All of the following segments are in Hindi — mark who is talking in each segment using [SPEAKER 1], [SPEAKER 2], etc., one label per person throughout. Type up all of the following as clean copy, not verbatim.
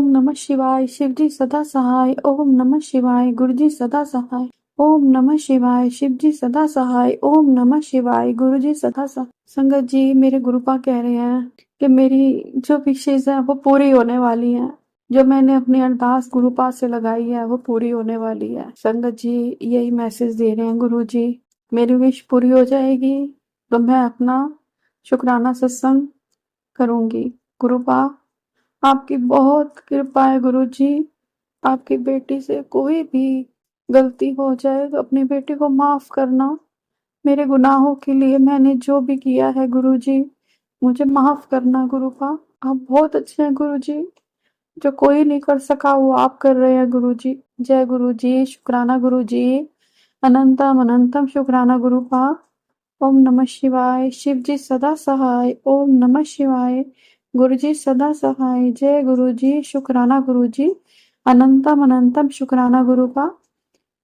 [SPEAKER 1] ओम नमः शिवाय शिव जी सदा सहाय। ओम नमः शिवाय गुरु जी सदा सहाय। ओम नमः शिवाय शिव जी सदा सहाय। ओम नमः शिवाय गुरु जी सदा सहाय। संगत जी, मेरे गुरुपा कह रहे हैं कि मेरी जो विशेष है वो पूरी होने वाली है। जो मैंने अपनी अरदास गुरुपा से लगाई है वो पूरी होने वाली है। संगत जी यही मैसेज दे रहे हैं गुरु जी, मेरी विश पूरी हो जाएगी तो मैं अपना शुक्राना सत्संग करूंगी। गुरुपा आपकी बहुत कृपा है गुरु जी। आपकी बेटी से कोई भी गलती हो जाए तो अपनी बेटी को माफ करना। मेरे गुनाहों के लिए मैंने जो भी किया है गुरु जी, मुझे माफ करना गुरुपा। आप बहुत अच्छे हैं गुरु जी। जो कोई नहीं कर सका वो आप कर रहे हैं गुरु जी। जय गुरु जी, शुक्राना गुरु जी, अनंतम अनंतम शुक्राना गुरुपा। ओम नमः शिवाय शिव जी सदा सहाय। ओम नमः शिवाय गुरु जी सदा सहाय। जय गुरु जी, शुक्राना गुरु जी, अनंतम अनंतम शुक्राना गुरुपा।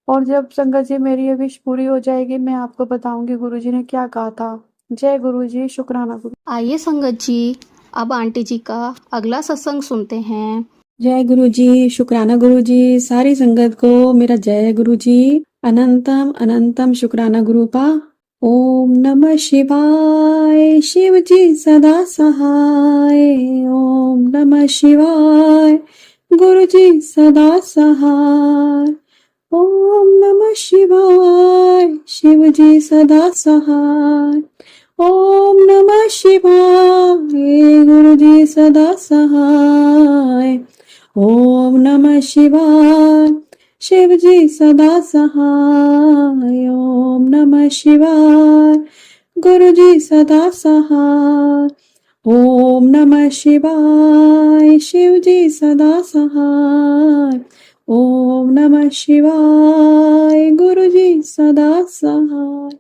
[SPEAKER 1] और जब संगत जी मेरी ये विश पूरी हो जाएगी मैं आपको बताऊंगी गुरु जी ने क्या कहा था। जय गुरु जी, शुक्राना गुरु।
[SPEAKER 2] आइए संगत जी, अब आंटी जी का अगला सत्संग सुनते हैं।
[SPEAKER 1] जय गुरु जी, शुक्राना गुरु जी। सारी संगत को मेरा जय गुरु जी, अनंतम अनंतम शुक्राना गुरुपा। ओम नमः शिवाय शिव जी सदा सहाय। ओम नमः शिवाय गुरु जी सदा सहाय। ओम नमः शिवाय शिव जी सदा सहाय। ओम नमः शिवाय गुरु जी सदा सहाय। ओम नमः शिवाय शिव जी सदा सहाय। ओम नमः शिवाय गुरु जी सदा सहाय। ओम नमः शिवाय शिव जी सदा सहाय। ओम नमः शिवाय गुरु जी सदा सहाय।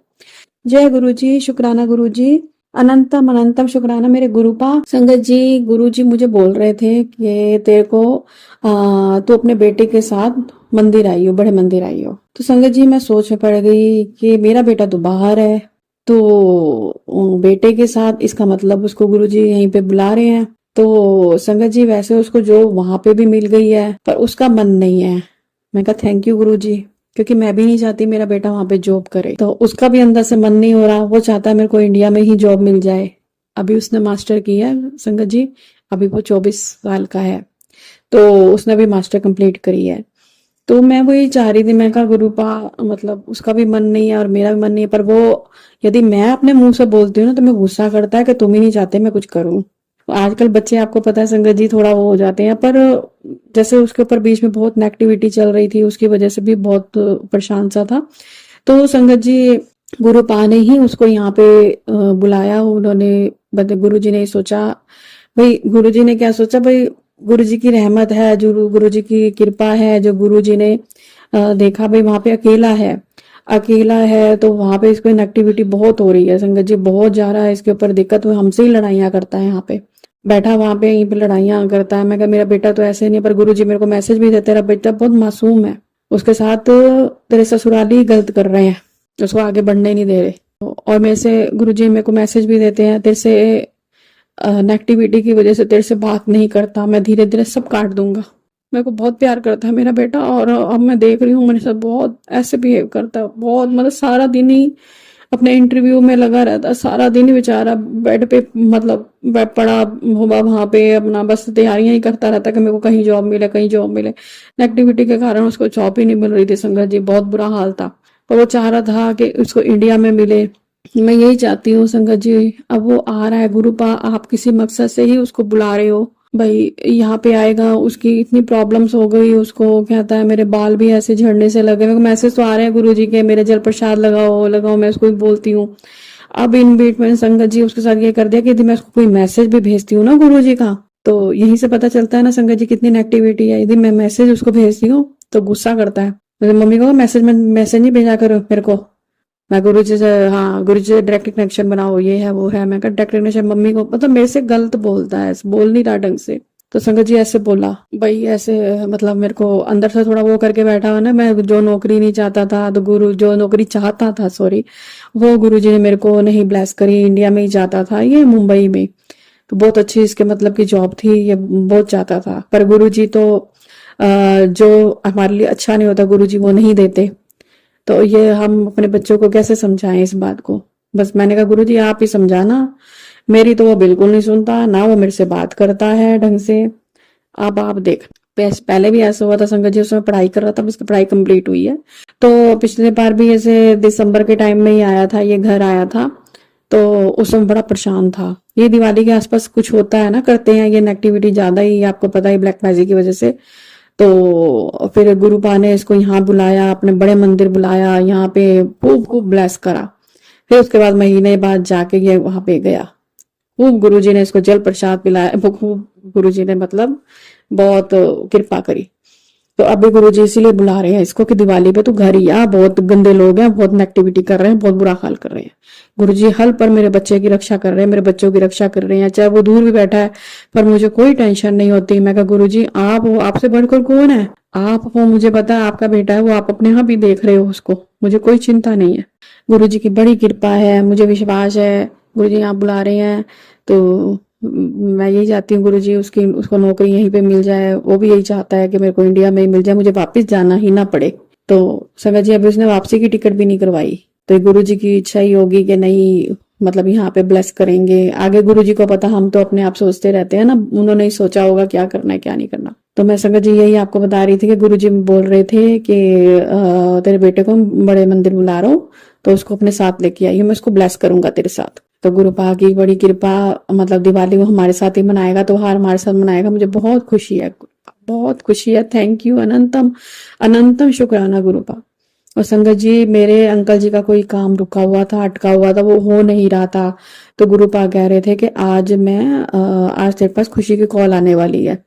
[SPEAKER 1] जय गुरु जी, शुक्राना गुरु जी, अनंतम अनंतम शुक्राना मेरे गुरुपा। संगत जी, गुरु जी मुझे बोल रहे थे कि तेरे को तू अपने बेटे के साथ मंदिर आई हो, बड़े मंदिर आई हो। तो संगत जी मैं सोच में पड़ गई कि मेरा बेटा तो बाहर है, तो बेटे के साथ इसका मतलब उसको गुरु जी यहीं पे बुला रहे हैं। तो संगत जी वैसे उसको जो वहां पे भी मिल गई है पर उसका मन नहीं है। मैं कहा थैंक यू गुरु जी, क्योंकि मैं भी नहीं चाहती मेरा बेटा वहां पे जॉब करे। तो उसका भी अंदर से मन नहीं हो रहा, वो चाहता है मेरे को इंडिया में ही जॉब मिल जाए। अभी उसने मास्टर किया है संगत जी, अभी वो 24 साल का है, तो उसने भी मास्टर कंप्लीट करी है। तो मैं वही चाह रही थी, मैं कहा गुरुपा मतलब उसका भी मन नहीं है और मेरा भी मन नहीं है, पर वो यदि मैं अपने मुंह से बोलती हूँ ना तो मैं गुस्सा करता है कि तुम ही नहीं चाहते मैं कुछ करूं। आजकल बच्चे आपको पता है संगत जी थोड़ा वो हो जाते हैं, पर जैसे उसके ऊपर बीच में बहुत नेगेटिविटी चल रही थी, उसकी वजह से भी बहुत परेशान सा था। तो संगत जी गुरुपा ने ही उसको यहाँ पे बुलाया। उन्होंने गुरु जी ने सोचा, भाई गुरु जी ने क्या सोचा, भाई गुरु जी की रहमत है, जो गुरु जी की कृपा है, जो गुरु जी ने देखा भाई वहां पे अकेला है तो वहां पे इसको इनएक्टिविटी बहुत हो रही है संगत जी, बहुत जा रहा है इसके ऊपर दिक्कत, वो हमसे ही लड़ाइयाँ करता है यहाँ पे बैठा, वहां पे यहीं पे लड़ाइयाँ करता है। मैं कहा मेरा बेटा तो ऐसे नहीं है, पर गुरुजी मेरे को मैसेज भी देते तेरा बेटा बहुत मासूम है, उसके साथ तेरे ससुराली गलत कर रहे हैं, उसको आगे बढ़ने नहीं दे रहे। और मेरे से गुरुजी मेरे को मैसेज भी देते हैं तेरे से नेगेटिविटी की वजह से तेरे से बात नहीं करता, मैं धीरे धीरे सब काट दूंगा। मेरे को बहुत प्यार करता है मेरा बेटा, और अब मैं देख रही हूँ मेरे साथ बहुत ऐसे बिहेव करता है, बहुत मतलब सारा दिन ही अपने इंटरव्यू में लगा रहता, सारा दिन बेचारा बेड पे मतलब पड़ा हुआ वहां पे अपना बस तैयारियां ही करता रहता कि मेरे को कहीं जॉब मिले कहीं जॉब मिले। नेगेटिविटी के कारण उसको जॉब ही नहीं मिल रही थी संगत जी, बहुत बुरा हाल था। पर वो चाह रहा था कि उसको इंडिया में मिले। मैं यही चाहती हूँ संगत जी, अब वो आ रहा है गुरुपा, आप किसी मकसद से ही उसको बुला रहे हो, भाई यहाँ पे आएगा, उसकी इतनी प्रॉब्लम्स हो गई, उसको कहता है मेरे बाल भी ऐसे झड़ने से लगे। मेरे को मैसेज तो आ रहे हैं गुरु जी के, मेरे जल प्रसाद लगाओ लगाओ, मैं उसको भी बोलती हूँ। अब इन बीच में संगत जी उसके साथ ये कर दिया कि यदि मैं उसको कोई मैसेज भी भेजती हूँ ना गुरु जी का, तो यहीं से पता चलता है ना संगत जी कितनी नेगेटिविटी है। यदि मैं मैसेज उसको भेजती हूँ तो गुस्सा करता है, मेरे मम्मी को मैसेज में मैसेज नहीं भेजा करो मेरे को, मैं गुरु जी से हाँ गुरु जी से डायरेक्ट कनेक्शन बनाओ, ये है वो है। मैं कहा डायरेक्ट कनेक्शन मम्मी को, मतलब मेरे से गलत बोलता है, बोल नहीं रहा ढंग से। तो संगत जी ऐसे बोला, भाई ऐसे मतलब मेरे को अंदर से थोड़ा वो करके बैठा हुआ ना, मैं जो नौकरी नहीं चाहता था तो गुरु जो नौकरी चाहता था वो गुरु जी ने मेरे को नहीं ब्लेस करी, इंडिया में ही जाता था ये मुंबई में। तो बहुत अच्छी इसके मतलब की जॉब थी, ये बहुत चाहता था, पर गुरुजी तो जो हमारे लिए अच्छा नहीं होता गुरुजी वो नहीं देते। तो ये हम अपने बच्चों को कैसे समझाएं इस बात को। बस मैंने कहा गुरुजी आप ही समझाना, मेरी तो वो बिल्कुल नहीं सुनता, ना वो मेरे से बात करता है ढंग से। अब आप देख, पहले भी ऐसा हुआ था संगत जी, उसमें पढ़ाई कर रहा था, उसकी पढ़ाई कंप्लीट हुई है। तो पिछले बार भी ऐसे दिसंबर के टाइम में ही आया था, ये घर आया था, तो उस समय बड़ा परेशान था। ये दिवाली के आसपास कुछ होता है ना, करते हैं ये नेगेटिविटी ज्यादा ही, आपको पता है ब्लैक मैजिक की वजह से। तो फिर गुरुपा ने इसको यहाँ बुलाया, अपने बड़े मंदिर बुलाया, यहाँ पे खूब खूब ब्लेस करा। फिर उसके बाद महीने बाद जाके ये वहां पे गया, खूब गुरुजी ने इसको जल प्रसाद पिलाया, वो खूब गुरुजी ने मतलब बहुत कृपा करी। तो अभी गुरुजी इसीलिए बुला रहे हैं इसको कि दिवाली पे तू घर ही आ, बहुत गंदे लोग हैं, बहुत नेगेटिविटी कर रहे हैं, बहुत बुरा हाल कर रहे हैं। गुरुजी हल पर मेरे बच्चे की रक्षा कर रहे हैं, मेरे बच्चों की रक्षा कर रहे हैं, चाहे वो दूर भी बैठा है पर मुझे कोई टेंशन नहीं होती। मैं कहा गुरुजी आप हो, आपसे बढ़कर कौन है, आप हो, मुझे पता है आपका बेटा है, वो आप अपने यहाँ भी देख रहे हो उसको, मुझे कोई चिंता नहीं है। गुरुजी की बड़ी कृपा है, मुझे विश्वास है। गुरुजी आप बुला रहे हैं तो मैं यही चाहती हूँ गुरुजी उसको नौकरी यहीं पे मिल जाए, वो भी यही चाहता है कि मेरे को इंडिया में ही मिल जाए, मुझे वापस जाना ही ना पड़े। तो संगत जी अभी उसने वापसी की टिकट भी नहीं करवाई, तो गुरुजी की इच्छा ही होगी कि नहीं मतलब यहाँ पे ब्लेस करेंगे। आगे गुरुजी को पता, हम तो अपने आप सोचते रहते हैं ना, उन्होंने ही सोचा होगा क्या करना है क्या नहीं करना। तो मैं संगत जी यही आपको बता रही थी कि गुरुजी बोल रहे थे कि तेरे बेटे को बड़े मंदिर बुला रहा हूँ, तो उसको अपने साथ लेके आइए, मैं उसको ब्लेस करूंगा तेरे साथ। तो गुरुपा की बड़ी कृपा, मतलब दिवाली वो हमारे साथ ही मनाएगा, त्योहार हमारे साथ मनाएगा, मुझे बहुत खुशी है, बहुत खुशी है। थैंक यू, अनंतम अनंतम शुक्राना गुरुपा। और संगत जी मेरे अंकल जी का कोई काम रुका हुआ था, अटका हुआ था, वो हो नहीं रहा था, तो गुरुपा कह रहे थे कि आज आज तेरे पास खुशी की कॉल आने वाली है,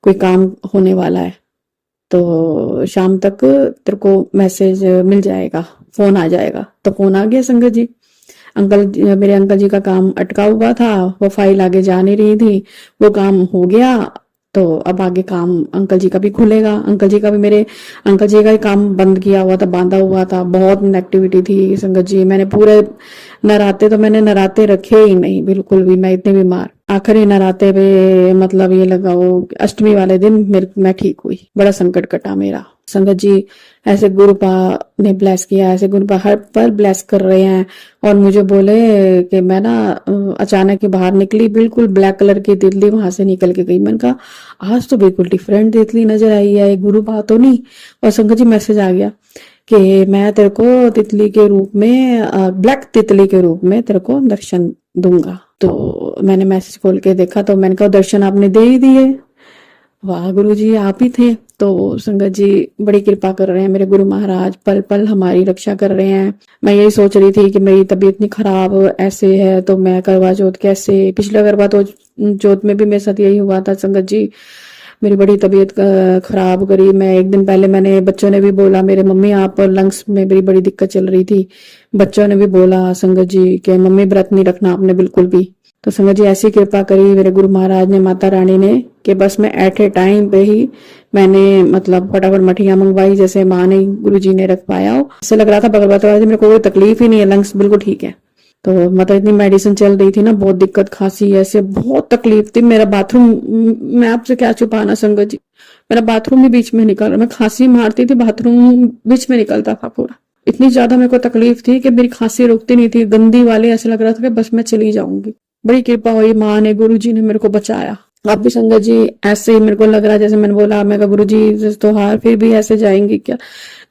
[SPEAKER 1] कोई काम होने वाला है, तो शाम तक तेरे को मैसेज मिल जाएगा, फोन आ जाएगा। तो फोन आ गया संगत जी। मेरे अंकल जी का काम अटका हुआ था, वो फाइल आगे जा नहीं रही थी, वो काम हो गया। तो अब आगे काम अंकल जी का भी खुलेगा। मेरे अंकल जी का ही काम बंद किया हुआ था, बांधा हुआ था, बहुत नेगेटिविटी थी संगत जी। मैंने पूरे नराते रखे ही नहीं बिल्कुल भी, मैं इतनी बीमार। आखिरी नराते पे मतलब ये लगाओ अष्टमी वाले दिन मैं ठीक हुई, बड़ा संकट कटा मेरा। संगत जी ऐसे गुरुपा ने ब्लेस किया, ऐसे गुरुपा हर पर ब्लेस कर रहे हैं। और मुझे बोले कि मैं ना अचानक ही बाहर निकली, बिल्कुल ब्लैक कलर की तितली वहां से निकल के गई। मैंने कहा आज तो बिल्कुल डिफरेंट तितली नजर आई है, गुरुपा तो नहीं। और संगत जी मैसेज आ गया कि मैं तेरे को तितली के रूप में, ब्लैक तितली के रूप में तेरे को दर्शन दूंगा। तो मैंने मैसेज खोल के देखा, तो मैंने कहा दर्शन आपने दे ही दिए, वाह गुरु जी आप ही थे। तो संगत जी बड़ी कृपा कर रहे हैं मेरे गुरु महाराज, पल पल हमारी रक्षा कर रहे हैं। मैं यही सोच रही थी कि मेरी तबीयत इतनी खराब ऐसे है, तो मैं करवा चौथ कैसे, पिछला करवा चौथ में भी मेरे साथ यही हुआ था संगत जी, मेरी बड़ी तबीयत खराब करी। मैं एक दिन पहले, मैंने बच्चों ने भी बोला मेरे मम्मी आप लंग्स में मेरी बड़ी दिक्कत चल रही थी, बच्चों ने भी बोला संगत जी कि मम्मी व्रत नहीं रखना आपने बिल्कुल भी। तो संगत जी ऐसी कृपा करी मेरे गुरु महाराज ने, माता रानी ने, कि बस मैं एट ए टाइम पे ही मैंने मतलब फटाफट मठियां मंगवाई, जैसे माँ ने गुरु जी ने रख पाया हो। ऐसे लग रहा था बगल बात मेरे को कोई तकलीफ ही नहीं है, लंग्स बिल्कुल ठीक है। तो मतलब इतनी मेडिसिन चल रही थी ना, बहुत दिक्कत खांसी ऐसे बहुत तकलीफ थी। मेरा बाथरूम, मैं आपसे क्या छुपाना संगत जी, मेरा बाथरूम भी बीच में निकल रहा, मैं खांसी मारती थी बाथरूम बीच में निकलता था पूरा। इतनी ज्यादा मेरे को तकलीफ थी कि मेरी खांसी रुकती नहीं थी, गंदी वाले, ऐसे लग रहा था कि बस मैं चली जाऊंगी। बड़ी कृपा हुई, माँ ने गुरु जी ने मेरे को बचाया। अब भी संगत जी ऐसे ही मेरे को लग रहा है, जैसे मैंने बोला, मैं कहा गुरु जी त्योहार फिर भी ऐसे जाएंगे क्या।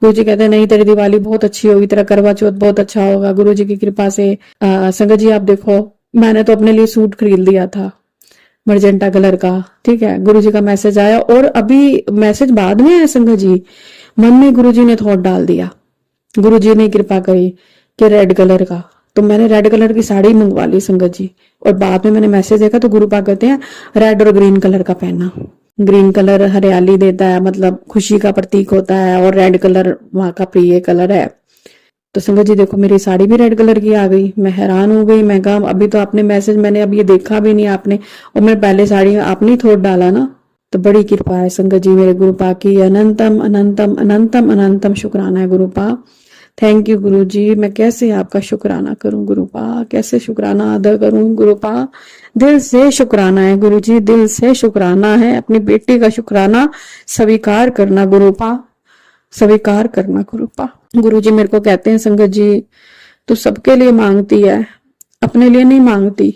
[SPEAKER 1] गुरु जी कहते हैं नहीं तेरी दिवाली बहुत अच्छी होगी, तेरा करवा चौथ बहुत अच्छा होगा गुरु जी की कृपा से। संगत जी आप देखो, मैंने तो अपने लिए सूट खरीद लिया था मर्जेंटा कलर का, ठीक है, गुरु जी का मैसेज आया, और अभी मैसेज बाद में आया संगत जी, मन में गुरु जी ने थॉट डाल दिया, गुरु जी ने कृपा करी कि रेड कलर का, तो मैंने रेड कलर की साड़ी मंगवा ली संगत जी। और बाद में मैंने मैसेज देखा तो गुरु पा कहते हैं रेड और ग्रीन कलर का पहनना, ग्रीन कलर हरियाली देता है, मतलब खुशी का प्रतीक होता है, और रेड कलर वहां का प्रिय कलर है। तो संगत जी देखो मेरी साड़ी भी रेड कलर की आ गई, मैं हैरान हो गई। मैं कहा अभी तो आपने मैसेज, मैंने अब ये देखा भी नहीं आपने, और मैं पहले साड़ी आपने थोड़ा डाला ना। तो बड़ी कृपा है संगत जी मेरे गुरुपा की, अनंतम अनंतम अनंतम अनंतम शुक्राना है गुरुपा। थैंक यू गुरु जी। मैं कैसे आपका शुक्राना करूं गुरुपा, कैसे शुक्राना अदा करूं गुरुपा। दिल से शुक्राना है गुरु जी, दिल से शुक्राना है। अपनी बेटी का शुक्राना स्वीकार करना गुरुपा, स्वीकार करना गुरुपा। गुरु जी मेरे को कहते हैं संगत जी तू सबके लिए मांगती है, अपने लिए नहीं मांगती।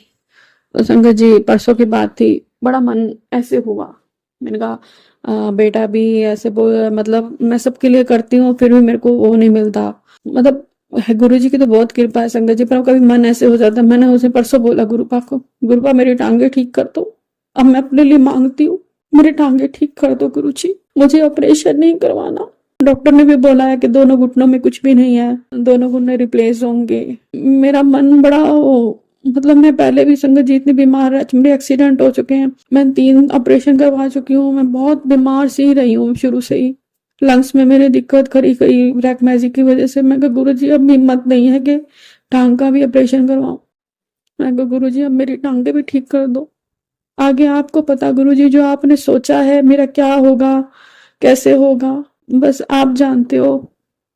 [SPEAKER 1] तो संगत जी परसों की बात थी, बड़ा मन ऐसे हुआ, मैंने कहा बेटा भी ऐसे मतलब मैं सबके लिए करती हूँ फिर भी मेरे को वो नहीं मिलता। मतलब गुरु जी की तो बहुत कृपा है संगत जी, पर कभी मन ऐसे हो जाता। मैंने उसे परसों बोला गुरुपा को, गुरुपा मेरी टांगे ठीक कर दो, अब मैं अपने लिए मांगती हूँ, मेरी टांगे ठीक कर दो गुरु जी, मुझे ऑपरेशन नहीं करवाना। डॉक्टर ने भी बोला है कि दोनों घुटनों में कुछ भी नहीं है, दोनों घुटने रिप्लेस होंगे। मेरा मन बड़ा मतलब मैं पहले भी संगत जी इतनी बीमार है, मेरे एक्सीडेंट हो चुके हैं, मैं 3 ऑपरेशन करवा चुकी हूँ, मैं बहुत बीमार सी रही हूँ शुरू से ही। लंग्स में मेरी दिक्कत करी गई ब्रैकमेजी की वजह से। मैं कहा गुरु जी अब हिम्मत नहीं है कि टांग का भी ऑपरेशन करवाऊं। मैं कहा गुरु जी अब मेरी टांगे भी ठीक कर दो, आगे आपको पता गुरु जी, जो आपने सोचा है मेरा क्या होगा कैसे होगा बस आप जानते हो।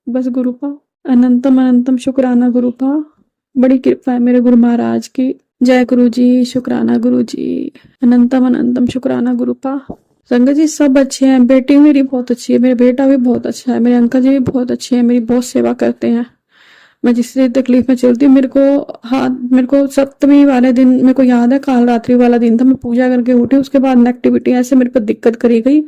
[SPEAKER 1] बस गुरुपा अनंतम अनंतम शुक्राना गुरुपा, बड़ी कृपा है मेरे गुरु महाराज की। जय गुरु जी, शुक्राना गुरु जी, अनंतम अनंतम शुक्राना गुरुपा। संगत जी सब अच्छे हैं, बेटी मेरी बहुत अच्छी है, मेरा बेटा भी बहुत अच्छा है, मेरे अंकल जी भी बहुत अच्छे हैं, मेरी बहुत सेवा करते हैं। मैं जिससे तकलीफ में चलती हूँ मेरे को सप्तमी वाले दिन मेरे को याद है, काल रात्रि वाला दिन था, मैं पूजा करके उठी, उसके बाद नेगेटिविटी ऐसे मेरे पर दिक्कत करी गई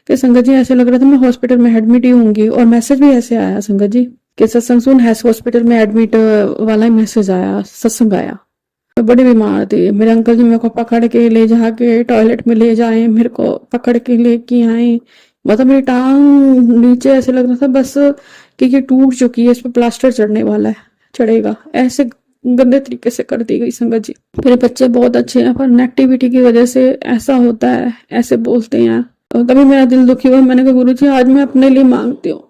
[SPEAKER 1] कि संगत जी ऐसे लग रहा था मैं हॉस्पिटल में एडमिट ही होंगी। और मैसेज भी ऐसे आया संगत जी कि सत्संग सुन हैस हॉस्पिटल में एडमिट वाला ही मैसेज आया, सत्संग आया। मैं बड़ी बीमार थी, मेरे अंकल जी मेरे को पकड़ के ले जाके टॉयलेट में ले जाए, मेरे को पकड़ के लेके आए। मतलब मेरी टांग नीचे ऐसे लग रहा था बस कि ये टूट चुकी है, इस पर प्लास्टर चढ़ने वाला है, चढ़ेगा, ऐसे गंदे तरीके से कर दी गई संगत जी। मेरे बच्चे बहुत अच्छे हैं पर नेगेटिविटी की वजह से ऐसा होता है, ऐसे बोलते हैं। और तभी मेरा दिल दुखी हुआ, मैंने कहा गुरु जी आज मैं अपने लिए मांगती हूँ,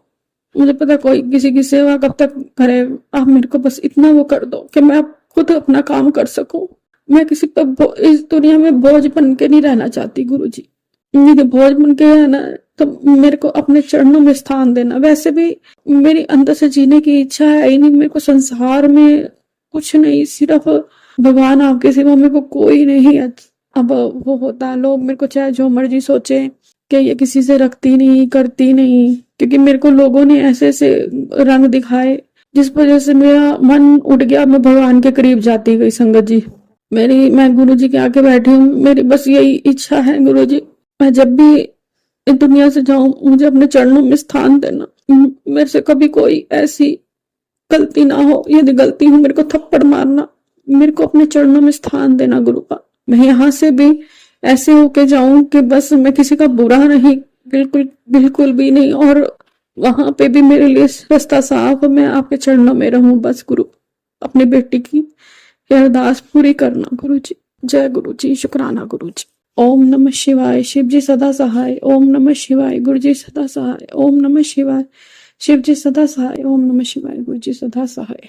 [SPEAKER 1] मुझे पता कोई किसी की सेवा कब तक करे, आप मेरे को बस इतना वो कर दो कि मैं खुद अपना काम कर सकूं। मैं किसी पर इस दुनिया में बोझ बन के नहीं रहना चाहती गुरु जी, यदि बोझ बन के रहना तो मेरे को अपने चरणों में स्थान देना। वैसे भी मेरी अंदर से जीने की इच्छा है ही नहीं, मेरे को संसार में कुछ नहीं, सिर्फ भगवान आपके सिवा मेरे को कोई नहीं है। अब वो होता है लोग मेरे को चाहे जो मर्जी सोचे कि ये किसी से रखती नहीं करती नहीं, क्योंकि मेरे को लोगों ने ऐसे ऐसे रंग दिखाए जिस वजह से मेरा मन उठ गया, मैं भगवान के करीब जाती गई संगत जी। मैं गुरु जी के आके बैठी हूँ, मेरी बस यही इच्छा है गुरु जी, मैं जब भी इस दुनिया से जाऊं मुझे अपने चरणों में स्थान देना, मेरे से कभी कोई ऐसी गलती ना हो, यदि गलती हो मेरे को थप्पड़ मारना, मेरे को अपने चरणों में स्थान देना गुरुपा। मैं यहाँ से भी ऐसे होके जाऊं कि बस मैं किसी का बुरा नहीं, बिल्कुल बिल्कुल भी नहीं, और वहां पे भी मेरे लिए रास्ता साफ हो, मैं आपके चरणों में रहूं बस गुरु। अपनी बेटी की अरदास पूरी करना गुरु जी। जय गुरु जी, शुक्राना गुरु जी। ओम नमः शिवाय, शिव जी सदा सहाय। ओम नमः शिवाय, गुरु जी सदा सहाय। ओम नमः शिवाय, शिव जी सदा सहाय। ओम नमः शिवाय, गुरु जी सदा सहाय।